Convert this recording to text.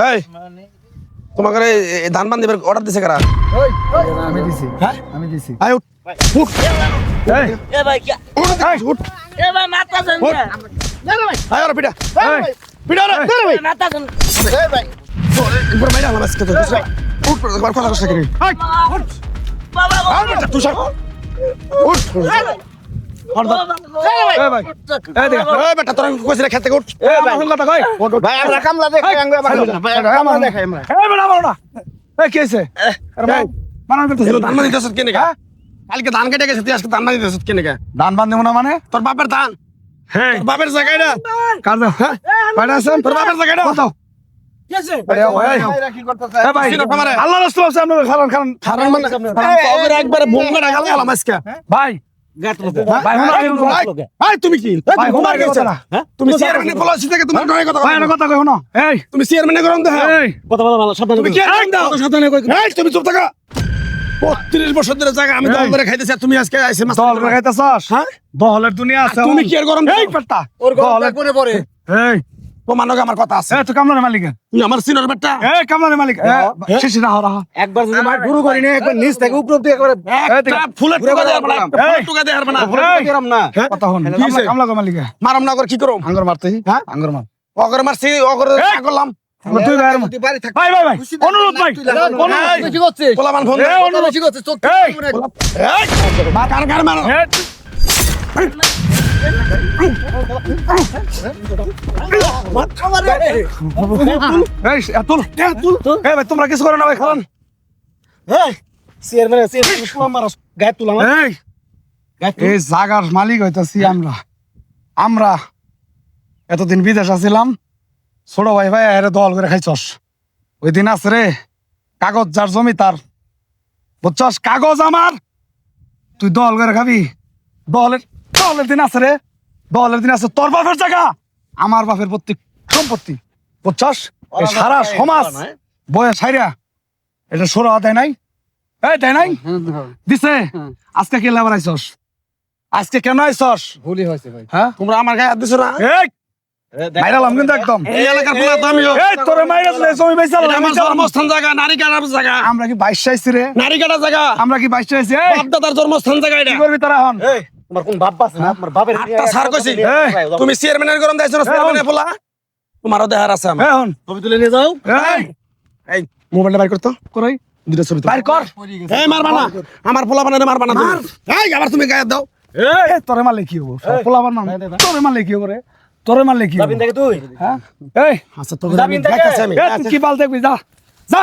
এই তোমাকে ধান বান দিবার অর্ডার দিছে কারা? আমি দিছি। হ্যাঁ আমি দিছি। আয় উঠ উঠ এই এ ভাই কি উঠ এ ভাই মাথা দেন উঠ আয় ওরে পিটা পিটা রে মাথা দেন এই ভাই একবার মাইরা আলাম আজকে তো উঠ একবার কথা কষ্ট করি উঠ বাবা আর বেটা তুই সর উঠ এই ভাই এই দেখ এই বেটা তোরা কইছিস খেতে উঠ এই ভাই কথা কই ভাই আমরা কামলা দেখাই ভাই আমরা দেখাই আমরা। এই বেটা মারো না এই কি হইছে আরে ভাই মারন করতেছিল ধান বান দিতেছ কেনে কা কালকে ধান কেটে গেছে তুই আজকে ধান বান দিতেছ কেনে কা ধান বান দেব না মানে? তোর বাপের ধান হ্যাঁ তোর বাপের জায়গা এটা কার দাও? হ্যাঁ বাইরে আছেন? তোর বাপের জায়গা এটা দাও। কি আছে কি করতেছে? এ ভাই সিনো খামারে। আল্লাহ রাস্তা আছে আপনাদের খারান কারণ মানে তোর একবারে ভঙ্গা ডাগাল গেলাম আজকে ভাই ভাই ভাই তুমি কি ভাই তোমার হুনার গেছে কথা না তুমি চেয়ারম্যানের পলিসি থেকে তোমার ডরে কথা ভাই কথা কই শুনো। এই তুমি চেয়ারম্যানের গরম দাও এই কথা বলা ভালো সাবধানে তুমি কি দাও এই তুমি চুপ থাকো 32 বছর ধরে জায়গা আমি দল করে খাইতেছি আর তুমি আজকে আইছে মাছ দল রেখাইতেছস? হ্যাঁ দলের দুনিয়া আছে। তুমি কি আর গরম এই দাও পেটটা ওর দলের পরে পরে এই প্রমাণক আমার কথা আছে এই তো কামলার মালিক। তুমি আমার সিনিয়র বেটা এই কামলার মালিক শিশি রাহ রাহ। একবার যদি মার শুরু করি না একবার নিচ থেকে উপর দিয়ে একবার একটা ফুলের টুকা দেয়ার না ফুলের টুকা দেয়ার না এরম না কথা হন কি হইছে? কামলা মালিক মারম না করে কি করব আঙ্গুর মারতে হ্যাঁ? আঙ্গুর মার অগর মারছি অগর করলাম আমরা তুই ভাই তুই বাড়ি থাক ভাই ভাই ভাই অনুরোধ ভাই অনুরোধ। বেশি করছিস পোলামান ফোন এই অনুরোধ। বেশি করছিস চোখ এই এই মার কার কার মারো এই, এই তুল তুল এই ভাই তোমরা কিছু করো না ভাই খান এই চেয়ারম্যান মারাস গায়ে তুলা এই এই জাগার মালিক হইতাছি আমরা আমরা এতদিন বিদেশ আছিলাম ছোট ভাই ভাই এর দল করে খাইছস ওই দিন আছে রে কাগজ যার জমি তার বুঝছস কাগজ আমার তুই দল করে খাবি দলের দলের দিন আছে রে দলের দিন আছে তোর বাপের জায়গা আমার বাপের প্রত্যেক সম্পত্তি বুঝছস এই সারা সমাজ বয়ে সাইরা এটা সোরা দেয় নাই এই দেয় নাই দিছে আজকে কে লাভার আইছস আজকে কেন আইছস ভুলই হয়েছে ভাই হ্যাঁ তোমরা আমার গায়ে হাত দিছো না এই মাইরালাম কিন্তু একদম এই এলাকার পোলা তো আমিও এই তোরে মাইরা দিলে জমি বেচা এটা আমার জন্মস্থান জায়গা নারী কাটার জায়গা আমরা কি 22 চাইছি রে নারী কাটার জায়গা আমরা কি 22 চাইছি এই বাপ দাদার জন্মস্থান জায়গা এটা কি করবি তোরা এখন এই তোমার কোন বাপ আছে না তোমার বাপের আটটা সার কইছি এই, তুমি চেয়ারম্যানের গরম দাইছো না চেয়ারম্যানের পোলা তোমারও দেহার আছে আমার এখন ছবি তুলে নিয়ে যাও এই এই মোবাইলটা বাইর করতো করাই দুটো ছবি বাইর কর এই মারবা না আমার পোলা বানারে মারবা না তুমি এই আবার তুমি গায়ে দাও এই তোরে মারলে কি হবো পোলাবার নাম তোরে মারলে কি হবো রে তোরে মারলে কি হবো যাবিন দেখে তুই হ্যাঁ এই আচ্ছা তো যাবিন দেখে। দেখাচ্ছি আমি এই, তুই কি বাল দেখবি যা যা